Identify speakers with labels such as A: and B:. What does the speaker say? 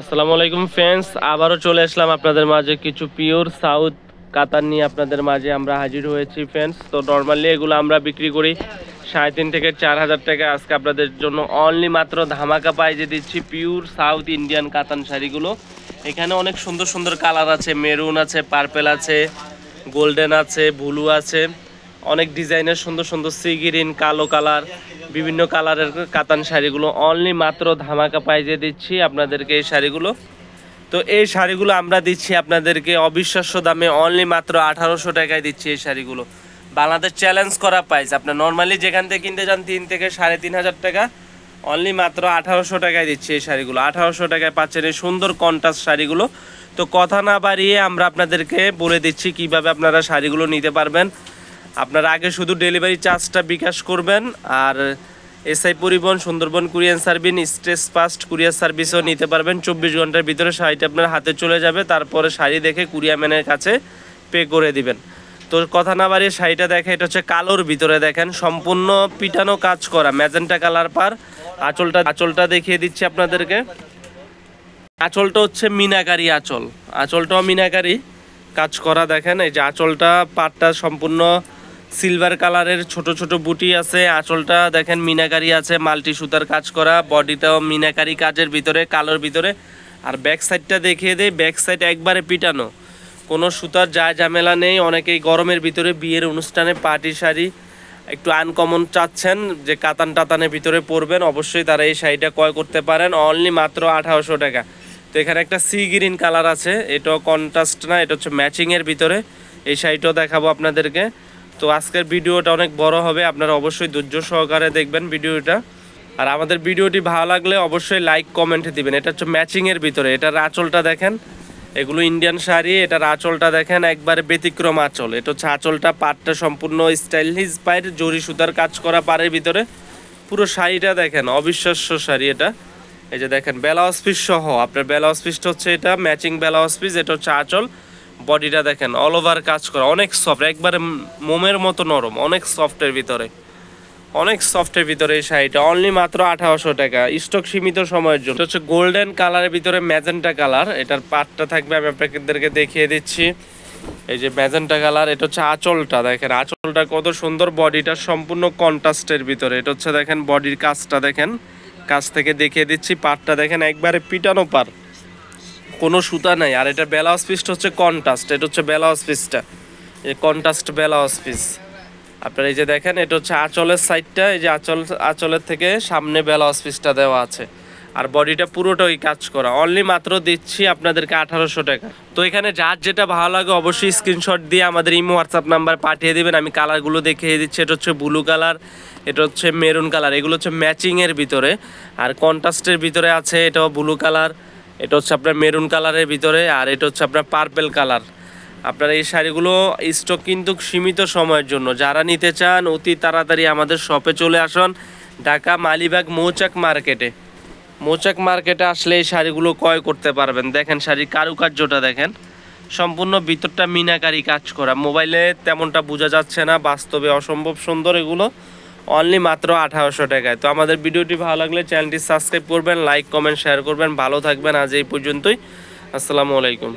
A: আসসালামু আলাইকুম ফ্রেন্ডস, আবারও চলে আসলাম আপনাদের মাঝে কিছু পিওর সাউথ কাতান নিয়ে আপনাদের মাঝে আমরা হাজির হয়েছি ফ্রেন্ডস। তো নর্মালি এগুলো আমরা বিক্রি করি 3,500 থেকে 4,000 টাকা। আজকে আপনাদের জন্য অনলি মাত্র ধামাকা প্রাইজে দিচ্ছি পিওর সাউথ ইন্ডিয়ান কাতান শাড়িগুলো। এখানে অনেক সুন্দর সুন্দর কালার আছে, মেরুন আছে, পার্পেল আছে, গোল্ডেন আছে, ব্লু আছে, অনেক ডিজাইনের সুন্দর সুন্দর সি গ্রিন, কালো কালার, বিভিন্ন কালারের কাতান শাড়িগুলো অনলি মাত্র ধামাকা প্রাইজে দিচ্ছি আপনাদেরকে এই শাড়িগুলো। তো এই শাড়িগুলো আমরা দিচ্ছি আপনাদেরকে অবিশ্বাস্য দামে, অনলি মাত্র 1800 টাকায় দিচ্ছি এই শাড়িগুলো। বাংলাদেশ চ্যালেঞ্জ করা প্রাইস, আপনার নর্মালি যেখান থেকে কিনতে যান 3 থেকে 3,500 টাকা, অনলি মাত্র 1800 টাকায় দিচ্ছি এই শাড়িগুলো। 1800 টাকায় পাচ্ছেন এই সুন্দর কন্ট্রাস্ট শাড়িগুলো। তো কথা না বাড়িয়ে আমরা আপনাদেরকে বলে দিচ্ছি কিভাবে আপনারা শাড়িগুলো নিতে পারবেন। আপনারা আগে শুধু ডেলিভারি চার্জটা বিকাশ করবেন, আর SI Paribahan, Sundarban courier service, Steadfast courier সার্ভিসও নিতে পারবেন। 24 ঘন্টার ভিতরে শাড়িটা আপনার হাতে চলে যাবে, তারপরে শাড়ি দেখে কুরিয়ার ম্যানের কাছে পে করে দিবেন। তো কথা না বাড়িয়ে শাড়িটা দেখে, এটা হচ্ছে কালোর ভিতরে দেখেন সম্পূর্ণ পিটানো কাজ করা, ম্যাজেন্টা কালার পার। আঁচলটা দেখিয়ে দিচ্ছি আপনাদেরকে। আঁচলটা হচ্ছে মিনাকারি আঁচল, আঁচলটাও মিনাকারি কাজ করা দেখেন। এই যে আঁচলটা পাটটা সম্পূর্ণ সিলভার কালারের, ছোট ছোট বুটি আছে। আঁচলটা দেখেন মিনাকারি আছে, মাল্টি সুতার কাজ করা, বডিটাও মিনাকারি কাজের ভিতরে, কালোর ভিতরে। আর ব্যাক সাইডটা দেখিয়ে দেয়, ব্যাক সাইড একবারে পিটানো, কোনো সুতার যায় ঝামেলা নেই। অনেকেই গরমের ভিতরে বিয়ের অনুষ্ঠানে পার্টি শাড়ি একটু আনকমন চাচ্ছেন, যে কাতান টাতানের ভিতরে পরবেন, অবশ্যই তারা এই শাড়িটা ক্রয় করতে পারেন অনলি মাত্র 1800 টাকা। তো এখানে একটা সি গ্রিন কালার আছে, এটাও কন্ট্রাস্ট না, এটা হচ্ছে ম্যাচিংয়ের ভিতরে। এই শাড়িটাও দেখাবো আপনাদেরকে। তো আজকের ভিডিওটা অনেক বড় হবে, আপনারা অবশ্যই ধৈর্য সহকারে দেখবেন ভিডিওটা। আর আমাদের ভিডিওটি ভালো লাগলে অবশ্যই লাইক কমেন্ট দিবেন। এটা হচ্ছে ম্যাচিংয়ের ভিতরে, এটার আঁচলটা দেখেন, এগুলো ইন্ডিয়ান শাড়ি, এটার আঁচলটা দেখেন একবারে ব্যতিক্রম আঁচল। এটা হচ্ছে আঁচলটা, পাটটা সম্পূর্ণ স্টাইলিশ পায়ের জরি সুতার কাজ করা পাড়ের ভিতরে। পুরো শাড়িটা দেখেন অবিশ্বাস্য শাড়ি এটা। এই যে দেখেন ব্লাউজ পিস সহ, আপনার ব্লাউজ পিসটা হচ্ছে এটা ম্যাচিং ব্লাউজ পিস, এটা হচ্ছে আঁচল। বডিটা দেখেন অল ওভার কাজ করা, অনেক সফট, একবারে মোমের মতো নরম, অনেক সফটের ভিতরে, অনেক সফটের ভিতরে এই শাড়িটা অনলি মাত্র 1800 টাকা। স্টক সীমিত সময়ের জন্য। এটা হচ্ছে গোল্ডেন কালারের ভিতরে ম্যাজেন্টা কালার, এটার পাটটা থাকবে, আমি আপনাদেরকে দেখিয়ে দিচ্ছি। এই যে ম্যাজেন্টা কালার, এটা হচ্ছে আঁচলটা দেখেন, আঁচলটা কত সুন্দর, বডিটা সম্পূর্ণ কন্ট্রাস্টের ভিতরে। এটা হচ্ছে দেখেন বডির কাজটা দেখেন, কাছ থেকে দেখিয়ে দিচ্ছি। পাটটা দেখেন একবারে পিটানো পার, কোনো সুতা নাই। আর এটা ব্লাউজ পিসটা হচ্ছে কন্ট্রাস্ট, এটা হচ্ছে ব্লাউজ পিসটা, এই কন্ট্রাস্ট ব্লাউজ পিস। আপনার এই যে দেখেন, এটা হচ্ছে আঁচলের সাইডটা, এই যে আঁচলের থেকে সামনে ব্লাউজ পিসটা দেওয়া আছে, আর বডিটা পুরোটাই কাজ করা। অনলি মাত্র দিচ্ছি আপনাদেরকে 1800 টাকা। তো এখানে যার যেটা ভালো লাগে অবশ্যই স্ক্রিনশট দিয়ে আমাদের ইমো হোয়াটসঅ্যাপ নাম্বার পাঠিয়ে দেবেন। আমি কালারগুলো দেখিয়ে দিচ্ছি। এটা হচ্ছে ব্লু কালার, এটা হচ্ছে মেরুন কালার, এগুলো হচ্ছে ম্যাচিংয়ের ভিতরে। আর কন্ট্রাস্টের ভিতরে আছে, এটাও ব্লু কালার, এটা হচ্ছে আপনার মেরুন কালারের ভিতরে, আর এটা হচ্ছে আপনার পার্পেল কালার। আপনারা এই শাড়িগুলো স্টক কিন্তু সীমিত সময়ের জন্য, যারা নিতে চান অতি তাড়াতাড়ি আমাদের শপে চলে আসুন। ঢাকা মালিবাগ মৌচাক মার্কেটে আসলে এই শাড়িগুলো ক্রয় করতে পারবেন। দেখেন শাড়ির কারুকার্যটা দেখেন, সম্পূর্ণ ভিতরটা মিনাকারি কাজ করা। মোবাইলে তেমনটা বোঝা যাচ্ছে না, বাস্তবে অসম্ভব সুন্দর এগুলো। অনলি মাত্র 1800 টাকায়। তো আমাদের ভিডিওটি ভালো লাগলে চ্যানেলটি সাবস্ক্রাইব করবেন, লাইক কমেন্ট শেয়ার করবেন। ভালো থাকবেন, আজ এই পর্যন্তই। আসসালামু আলাইকুম।